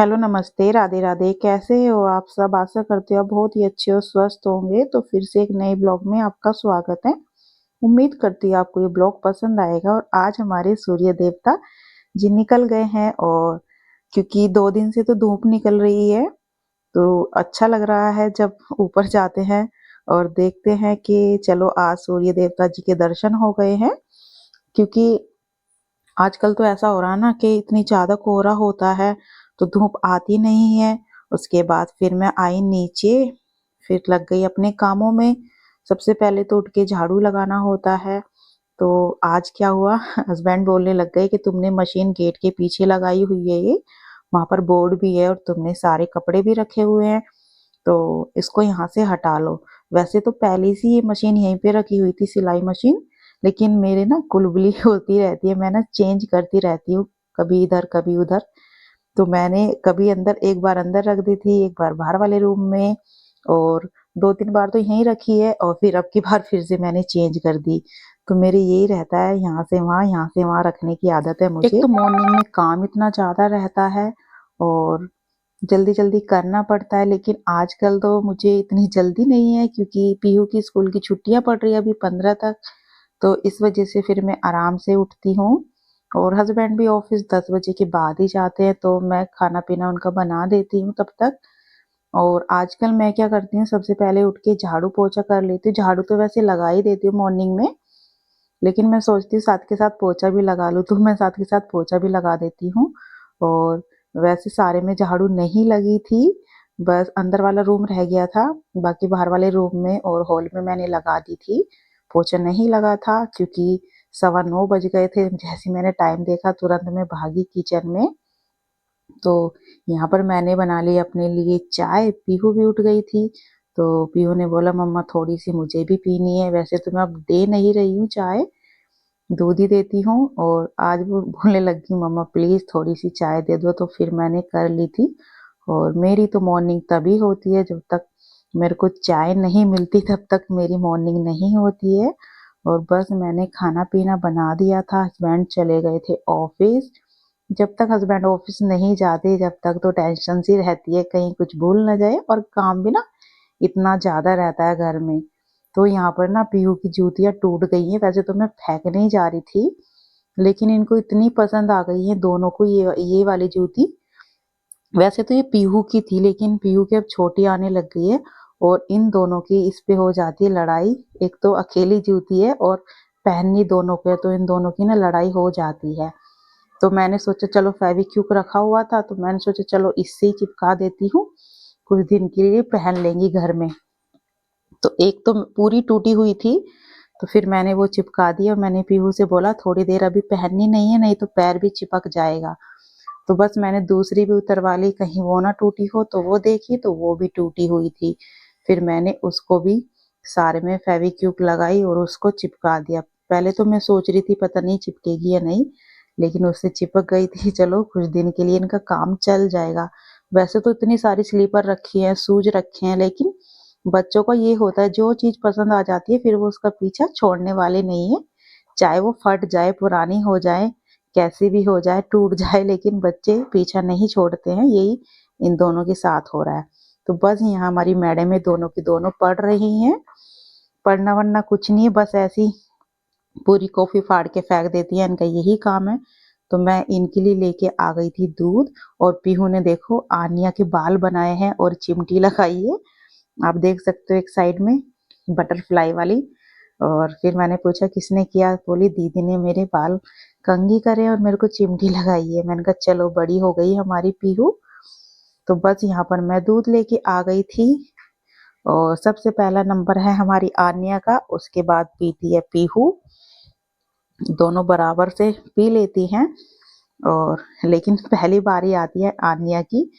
Hello, नमस्ते, राधे राधे। कैसे हो आप सब? आशा करते हो आप बहुत ही अच्छे और स्वस्थ होंगे। तो फिर से एक नए ब्लॉग में आपका स्वागत है। उम्मीद करती हूँ आपको ये ब्लॉग पसंद आएगा। और आज हमारे सूर्य देवता जी निकल गए हैं, और क्योंकि 2 दिन से तो धूप निकल रही है, तो अच्छा लग रहा है जब ऊपर जाते हैं और देखते हैं कि चलो आज सूर्य देवता जी के दर्शन हो गए हैं। क्योंकि आजकल तो ऐसा हो रहा है ना कि इतनी ज़्यादा कोहरा होता है, तो धूप आती नहीं है। उसके बाद फिर मैं आई नीचे, फिर लग गई अपने कामों में। सबसे पहले तो उठ के झाड़ू लगाना होता है। तो आज क्या हुआ हस्बैंड बोलने लग गए कि तुमने मशीन गेट के पीछे लगाई हुई है, ये वहां पर बोर्ड भी है और तुमने सारे कपड़े भी रखे हुए हैं, तो इसको यहाँ से हटा लो। वैसे तो पहले से ये मशीन यहीं पे रखी हुई थी, सिलाई मशीन, लेकिन मेरे ना कुलबुली होती रहती है, मैं ना चेंज करती रहती हूँ, कभी इधर कभी उधर। तो मैंने कभी अंदर, एक बार अंदर रख दी थी, एक बार बाहर वाले रूम में, और 2-3 बार तो यहीं रखी है, और फिर अब की बार फिर से मैंने चेंज कर दी। तो मेरे यही रहता है, यहाँ से वहाँ यहाँ से वहाँ रखने की आदत है मुझे। एक तो मॉर्निंग में काम इतना ज्यादा रहता है और जल्दी जल्दी करना पड़ता है, लेकिन आजकल तो मुझे इतनी जल्दी नहीं है, क्योंकि पीहू की स्कूल की छुट्टियां पड़ रही है अभी 15 तक। तो इस वजह से फिर मैं आराम से उठती हूँ, और हस्बैंड भी ऑफिस 10 बजे के बाद ही जाते हैं, तो मैं खाना पीना उनका बना देती हूँ तब तक। और आजकल मैं क्या करती हूँ, सबसे पहले उठ के झाड़ू पोछा कर लेती हूँ। झाड़ू तो वैसे लगा ही देती हूँ मॉर्निंग में, लेकिन मैं सोचती हूँ साथ के साथ पोछा भी लगा लूँ, तो मैं साथ के साथ पोछा भी लगा देती हूँ। और वैसे सारे में झाड़ू नहीं लगी थी, बस अंदर वाला रूम रह गया था, बाकी बाहर वाले रूम में और हॉल में मैंने लगा दी थी। पोछा नहीं लगा था क्योंकि 9:15 बज गए थे। जैसे मैंने टाइम देखा तुरंत मैं भागी किचन में। तो यहाँ पर मैंने बना ली अपने लिए चाय, पीहू भी उठ गई थी। तो पीहू ने बोला मम्मा थोड़ी सी मुझे भी पीनी है। वैसे तो मैं अब दे नहीं रही हूँ चाय, दूध ही देती हूँ, और आज वो बोलने लगी मम्मा प्लीज थोड़ी सी चाय दे दो, तो फिर मैंने कर ली थी। और मेरी तो मॉर्निंग तभी होती है जब तक मेरे को चाय नहीं मिलती, तब तक मेरी मॉर्निंग नहीं होती है। और बस मैंने खाना पीना बना दिया था, हस्बैंड चले गए थे ऑफिस। जब तक हस्बैंड ऑफिस नहीं जाते जब तक तो टेंशन सी रहती है कहीं कुछ भूल ना जाए, और काम भी ना इतना ज्यादा रहता है घर में। तो यहाँ पर ना पीहू की जूतियां टूट गई हैं। वैसे तो मैं फेंकने ही जा रही थी, लेकिन इनको इतनी पसंद आ गई है दोनों को ये वाली जूती। वैसे तो ये पीहू की थी, लेकिन पीहू की अब छोटी आने लग गई है, और इन दोनों की इस पे हो जाती है लड़ाई। एक तो अकेली जूती है और पहननी दोनों को है, तो इन दोनों की ना लड़ाई हो जाती है। तो मैंने सोचा चलो फेविक्विक रखा हुआ था, तो मैंने सोचा चलो इससे ही चिपका देती हूँ, कुछ दिन के लिए पहन लेंगी घर में। तो एक तो पूरी टूटी हुई थी, तो फिर मैंने वो चिपका दी, और मैंने पीहू से बोला थोड़ी देर अभी पहननी नहीं है, नहीं तो पैर भी चिपक जाएगा। तो बस मैंने दूसरी भी उतरवा ली, कहीं वो ना टूटी हो। तो वो देखी तो वो भी टूटी हुई थी। फिर मैंने उसको भी सारे में फेविक्विक लगाई और उसको चिपका दिया। पहले तो मैं सोच रही थी पता नहीं चिपकेगी या नहीं, लेकिन उससे चिपक गई थी। चलो कुछ दिन के लिए इनका काम चल जाएगा। वैसे तो इतनी सारी स्लीपर रखी है, शूज रखे हैं, लेकिन बच्चों का ये होता है जो चीज पसंद आ जाती है फिर वो उसका पीछा छोड़ने वाले नहीं है। चाहे वो फट जाए, पुरानी हो जाए, कैसी भी हो जाए, टूट जाए, लेकिन बच्चे पीछा नहीं छोड़ते हैं। यही इन दोनों के साथ हो रहा है। तो बस यहाँ हमारी मैडम है, दोनों की दोनों पढ़ रही हैं। पढ़ना वढ़ना कुछ नहीं है, बस ऐसी पूरी कॉफी फाड़ के फेंक देती है, इनका यही काम है। तो मैं इनके लिए लेके आ गई थी दूध। और पीहू ने देखो आनिया के बाल बनाए हैं और चिमटी लगाई है, आप देख सकते हो एक साइड में बटरफ्लाई वाली। और फिर मैंने पूछा किसने किया, बोली दीदी ने मेरे बाल कंघी करे और मेरे को चिमटी लगाई है। मैंने कहा चलो बड़ी हो गई हमारी पीहू। तो बस यहाँ पर मैं दूध लेके आ गई थी, और सबसे पहला नंबर है हमारी आन्या का, उसके बाद पीती है पीहू। दोनों बराबर से पी लेती हैं, और लेकिन पहली बारी आती है आन्या की,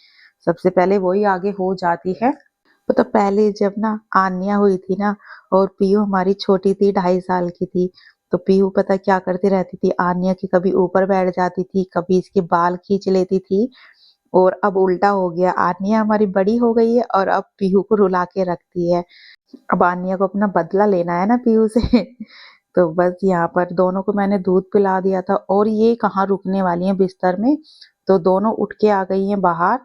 सबसे पहले वही आगे हो जाती है। तो पहले जब ना आन्या हुई थी ना, और पीहू हमारी छोटी थी, 2.5 साल की थी, तो पीहू पता क्या करती रहती थी, आन्या की कभी ऊपर बैठ जाती थी, कभी इसके बाल खींच लेती थी। और अब उल्टा हो गया, आन्या हमारी बड़ी हो गई है और अब पीहू को रुला के रखती है। अब आन्या को अपना बदला लेना है ना पीहू से तो बस यहाँ पर दोनों को मैंने दूध पिला दिया था, और ये कहाँ रुकने वाली हैं बिस्तर में। तो दोनों उठ के आ गई हैं बाहर,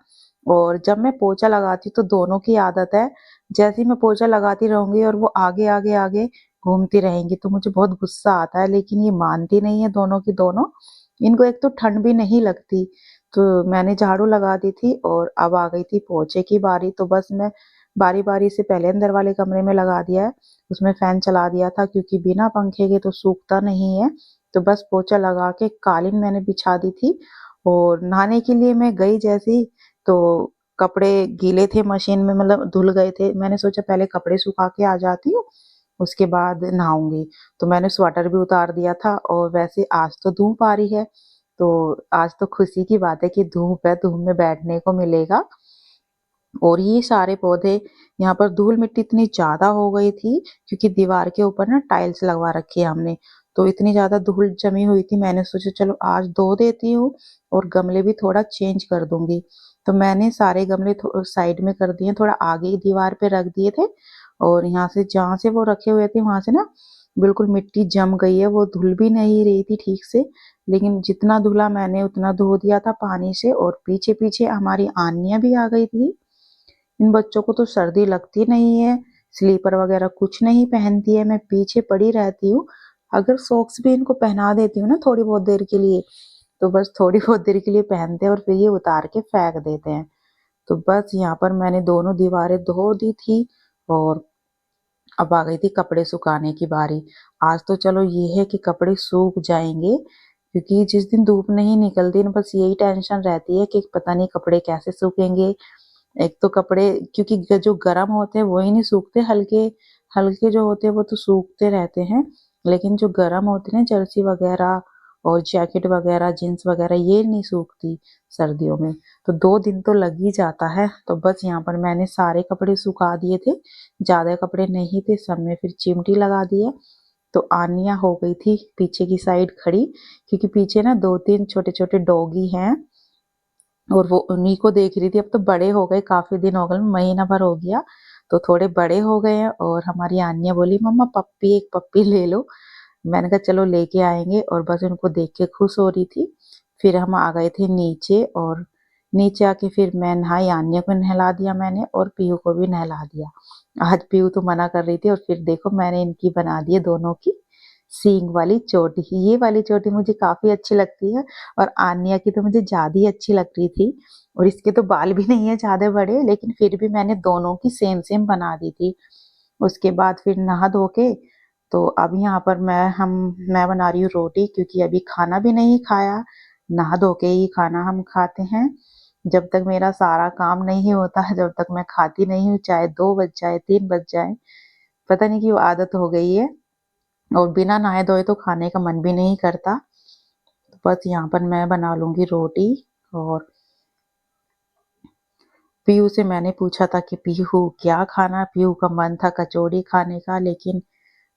और जब मैं पोछा लगाती तो दोनों की आदत है, जैसे ही मैं पोछा लगाती रहूंगी और वो आगे आगे आगे घूमती रहेंगी, तो मुझे बहुत गुस्सा आता है, लेकिन ये मानती नहीं है दोनों की दोनों। इनको एक तो ठंड भी नहीं लगती। तो मैंने झाड़ू लगा दी थी और अब आ गई थी पोछे की बारी, तो बस मैं बारी बारी से पहले अंदर वाले कमरे में लगा दिया है, उसमें फैन चला दिया था क्योंकि बिना पंखे के तो सूखता नहीं है। तो बस पोछा लगा के कालीन मैंने बिछा दी थी और नहाने के लिए मैं गई जैसे ही, तो कपड़े गीले थे मशीन में, मतलब धुल गए थे। मैंने सोचा पहले कपड़े सुखा के आ जाती हूँ, उसके बाद नहाऊंगी। तो मैंने स्वेटर भी उतार दिया था और वैसे आज तो धूप आ रही है, तो आज तो खुशी की बात है कि धूप है, धूप में बैठने को मिलेगा। और ये सारे पौधे, यहाँ पर धूल मिट्टी इतनी ज्यादा हो गई थी क्योंकि दीवार के ऊपर ना टाइल्स लगवा रखी है हमने, तो इतनी ज्यादा धूल जमी हुई थी। मैंने सोचा चलो आज धो देती हूँ और गमले भी थोड़ा चेंज कर दूंगी। तो मैंने सारे गमले साइड में कर दिए, थोड़ा आगे ही दीवार पे रख दिए थे। और यहाँ से जहाँ से वो रखे हुए थे वहां से ना बिल्कुल मिट्टी जम गई है, वो धुल भी नहीं रही थी ठीक से। लेकिन जितना धुला मैंने उतना धो दिया था पानी से। और पीछे पीछे हमारी आनियां भी आ गई थी। इन बच्चों को तो सर्दी लगती नहीं है, स्लीपर वगैरह कुछ नहीं पहनती है, मैं पीछे पड़ी रहती हूँ। अगर सॉक्स भी इनको पहना देती हूँ ना थोड़ी बहुत देर के लिए, तो बस थोड़ी बहुत देर के लिए पहनते हैं और फिर ये उतार के फेंक देते हैं। तो बस यहाँ पर मैंने दोनों दीवारें धो दी थी और अब आ गई थी कपड़े सुखाने की बारी। आज तो चलो ये है कि कपड़े सूख जाएंगे, क्योंकि जिस दिन धूप नहीं निकलती ना बस यही टेंशन रहती है कि पता नहीं कपड़े कैसे सूखेंगे। एक तो कपड़े क्योंकि जो गर्म होते हैं वो ही नहीं सूखते, हल्के हल्के जो होते हैं वो तो सूखते रहते हैं, लेकिन जो गर्म होते हैं जर्सी वगैरह और जैकेट वगैरह जींस वगैरह ये नहीं सूखती सर्दियों में। तो 2 दिन तो लग ही जाता है। तो बस यहाँ पर मैंने सारे कपड़े सुखा दिए थे, ज्यादा कपड़े नहीं थे, सब में फिर चिमटी लगा दिया। तो आनिया हो गई थी पीछे की साइड खड़ी, क्योंकि पीछे ना 2-3 छोटे छोटे डॉगी हैं और वो उन्हीं को देख रही थी। अब तो बड़े हो गए, काफी दिन हो गए, महीना भर हो गया, तो थोड़े बड़े हो गए हैं। और हमारी आनिया बोली मम्मा पप्पी, एक पप्पी ले लो। मैंने कहा चलो लेके आएंगे, और बस उनको देख के खुश हो रही थी। फिर हम आ गए थे नीचे, और नीचे आके फिर मैं नहाई, आन्या को नहला दिया मैंने और पीहू को भी नहला दिया। आज पीहू तो मना कर रही थी, और फिर देखो मैंने इनकी बना दी है दोनों की सींग वाली चोटी। ये वाली चोटी मुझे काफी अच्छी लगती है, और आन्या की तो मुझे ज्यादा ही अच्छी लग रही थी। और इसके तो बाल भी नहीं है ज्यादा बड़े, लेकिन फिर भी मैंने दोनों की सेम सेम बना दी थी। उसके बाद फिर नहा धो के, तो अब यहाँ पर मैं बना रही हूँ रोटी, क्योंकि अभी खाना भी नहीं खाया। नहा धो के ही खाना हम खाते हैं। जब तक मेरा सारा काम नहीं होता है, जब तक मैं खाती नहीं हूँ, चाहे 2 बज जाए 3 बज जाए, पता नहीं क्यों आदत हो गई है। और बिना नहाए धोए तो खाने का मन भी नहीं करता। तो बस यहाँ पर मैं बना लूंगी रोटी। और पीहू से मैंने पूछा था कि पीहू क्या खाना, पीहू का मन था कचौड़ी खाने का, लेकिन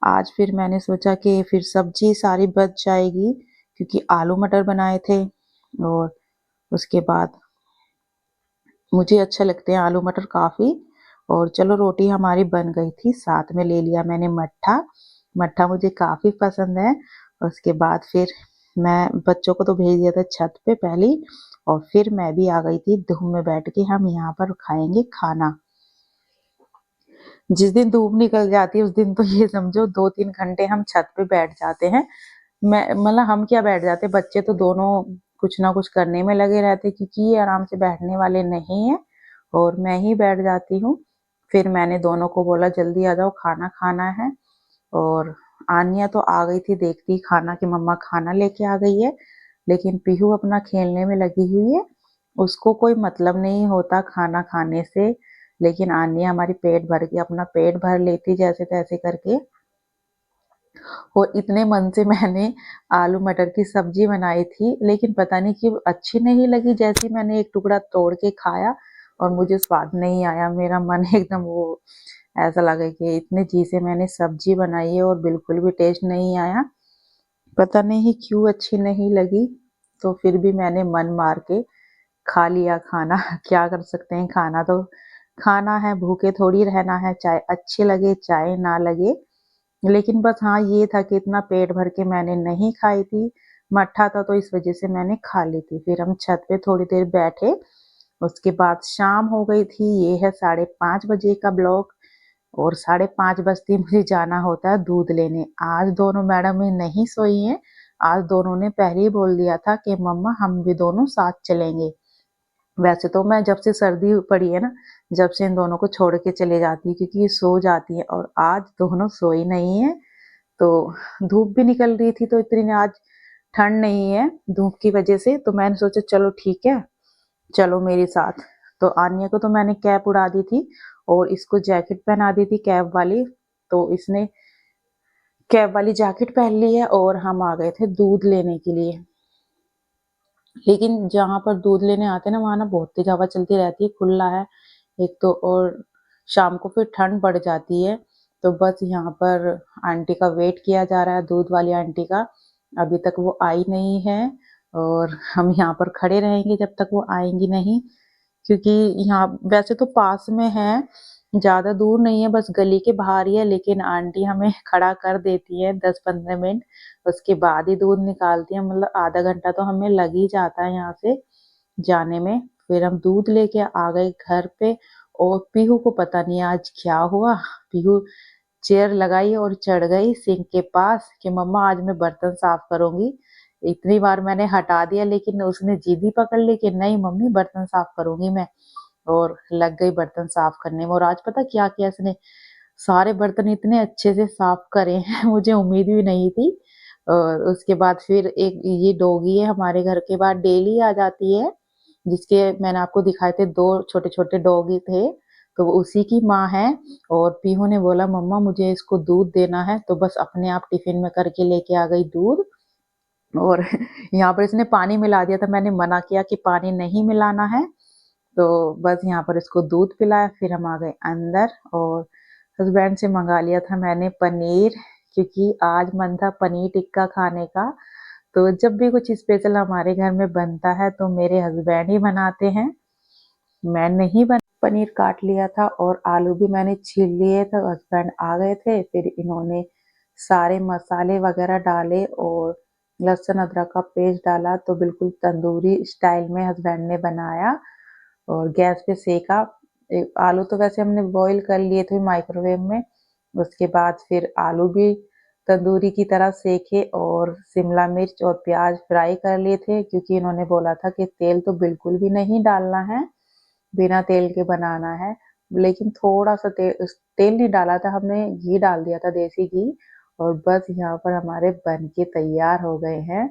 आज फिर मैंने सोचा कि फिर सब्जी सारी बच जाएगी, क्योंकि आलू मटर बनाए थे। और उसके बाद मुझे अच्छे लगते हैं आलू मटर काफी। और चलो रोटी हमारी बन गई थी, साथ में ले लिया मैंने मट्ठा। मट्ठा मुझे काफी पसंद है। उसके बाद फिर मैं बच्चों को तो भेज दिया था छत पे पहले ही, और फिर मैं भी आ गई थी धूप में बैठ के हम यहाँ पर खाएंगे खाना। जिस दिन धूप निकल जाती है उस दिन तो ये समझो 2-3 घंटे हम छत पे बैठ जाते हैं। मैं मतलब हम क्या बैठ जाते, बच्चे तो दोनों कुछ ना कुछ करने में लगे रहते, क्योंकि ये आराम से बैठने वाले नहीं है। और मैं ही बैठ जाती हूँ। फिर मैंने दोनों को बोला जल्दी आ जाओ खाना खाना है। और आनिया तो आ गई थी देखती खाना कि मम्मा खाना लेके आ गई है, लेकिन पीहू अपना खेलने में लगी हुई है। उसको कोई मतलब नहीं होता खाना खाने से, लेकिन आनिया हमारी पेट भर के अपना पेट भर लेती जैसे तैसे करके। और इतने मन से मैंने आलू मटर की सब्जी बनाई थी, लेकिन पता नहीं क्यों अच्छी नहीं लगी। जैसे ही मैंने एक टुकड़ा तोड़ के खाया और मुझे स्वाद नहीं आया, मेरा मन एकदम वो ऐसा लगा कि इतने जी से मैंने सब्जी बनाई है और बिल्कुल भी टेस्ट नहीं आया। पता नहीं क्यों अच्छी नहीं लगी। तो फिर भी मैंने मन मार के खा लिया खाना। क्या कर सकते हैं, खाना तो खाना है, भूखे थोड़ी रहना है, चाहे अच्छे लगे चाहे ना लगे। लेकिन बस हाँ ये था कि इतना पेट भर के मैंने नहीं खाई थी, मट्ठा था तो इस वजह से मैंने खा ली थी। फिर हम छत पे थोड़ी देर बैठे, उसके बाद शाम हो गई थी। ये है 5:30 बजे का ब्लॉग और 5:30 बजते ही मुझे जाना होता है दूध लेने। आज दोनों मैडम नहीं सोई हैं। आज दोनों ने पहले ही बोल दिया था कि मम्मा हम भी दोनों साथ चलेंगे। वैसे तो मैं जब से सर्दी पड़ी है ना, जब से इन दोनों को छोड़ के चले जाती हूँ क्योंकि ये सो जाती है और आज दोनों सोई नहीं है। तो धूप भी निकल रही थी तो इतनी आज ठंड नहीं है धूप की वजह से, तो मैंने सोचा चलो ठीक है, चलो मेरे साथ। तो आन्या को तो मैंने कैप उड़ा दी थी और इसको जैकेट पहना दी थी कैप वाली, तो इसने कैप वाली जैकेट पहन ली है और हम आ गए थे दूध लेने के लिए। लेकिन जहाँ पर दूध लेने आते हैं ना, वहाँ ना बहुत तेज हवा चलती रहती है, खुला है एक तो, और शाम को फिर ठंड बढ़ जाती है। तो बस यहाँ पर आंटी का वेट किया जा रहा है, दूध वाली आंटी का। अभी तक वो आई नहीं है और हम यहाँ पर खड़े रहेंगे जब तक वो आएंगी नहीं, क्योंकि यहाँ वैसे तो पास में है, ज्यादा दूर नहीं है, बस गली के बाहर ही है, लेकिन आंटी हमें खड़ा कर देती है 10-15 मिनट, उसके बाद ही दूध निकालती है। मतलब आधा घंटा तो हमें लग ही जाता है यहाँ से जाने में। फिर हम दूध लेके आ गए घर पे और पीहू को पता नहीं आज क्या हुआ। पीहू चेयर लगाई और चढ़ गई सिंक के पास कि मम्मा आज मैं बर्तन साफ करूंगी। इतनी बार मैंने हटा दिया लेकिन उसने जिद ही पकड़ ली कि नहीं मम्मी बर्तन साफ करूंगी मैं, और लग गई बर्तन साफ करने में। और आज पता क्या किया इसने, सारे बर्तन इतने अच्छे से साफ करे हैं मुझे उम्मीद भी नहीं थी। और उसके बाद फिर एक ये डॉगी है हमारे घर के बाहर, डेली आ जाती है, जिसके मैंने आपको दिखाए थे 2 छोटे-छोटे डॉगी थे, तो वो उसी की माँ है। और पीहू ने बोला मम्मा मुझे इसको दूध देना है, तो बस अपने आप टिफिन में करके लेके आ गई दूध। और यहाँ पर इसने पानी मिला दिया था, मैंने मना किया कि पानी नहीं मिलाना है, तो बस यहाँ पर इसको दूध पिलाया। फिर हम आ गए अंदर और हस्बैंड से मंगा लिया था मैंने पनीर, क्योंकि आज मन था पनीर टिक्का खाने का। तो जब भी कुछ स्पेशल हमारे घर में बनता है तो मेरे हस्बैंड ही बनाते हैं, मैं नहीं बना। पनीर काट लिया था और आलू भी मैंने छील लिए थे, हस्बैंड आ गए थे, फिर इन्होंने सारे मसाले वगैरह डाले और लहसुन अदरक का पेस्ट डाला, तो बिल्कुल तंदूरी स्टाइल में हस्बैंड ने बनाया और गैस पे सेका। आलू तो वैसे हमने बॉईल कर लिए थे माइक्रोवेव में, उसके बाद फिर आलू भी तंदूरी की तरह सेके और शिमला मिर्च और प्याज फ्राई कर लिए थे, क्योंकि इन्होंने बोला था कि तेल तो बिल्कुल भी नहीं डालना है, बिना तेल के बनाना है। लेकिन थोड़ा सा तेल नहीं डाला था हमने, घी डाल दिया था, देसी घी। और बस यहाँ पर हमारे बन के तैयार हो गए हैं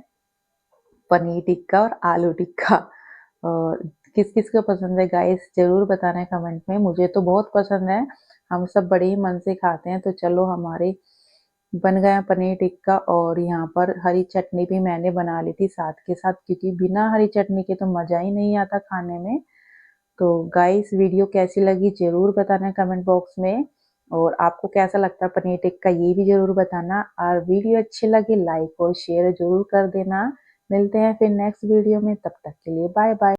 पनीर टिक्का और आलू टिक्का। और किस किस को पसंद है गाइस जरूर बताना है कमेंट में, मुझे तो बहुत पसंद है, हम सब बड़े ही मन से खाते हैं। तो चलो हमारे बन गया पनीर टिक्का और यहाँ पर हरी चटनी भी मैंने बना ली थी साथ के साथ, क्योंकि बिना हरी चटनी के तो मज़ा ही नहीं आता खाने में। तो गाइस वीडियो कैसी लगी ज़रूर बताना कमेंट बॉक्स में, और आपको कैसा लगता है पनीर टिक्का ये भी ज़रूर बताना, और वीडियो अच्छी लगी लाइक और शेयर ज़रूर कर देना। मिलते हैं फिर नेक्स्ट वीडियो में, तब तक के लिए बाय बाय।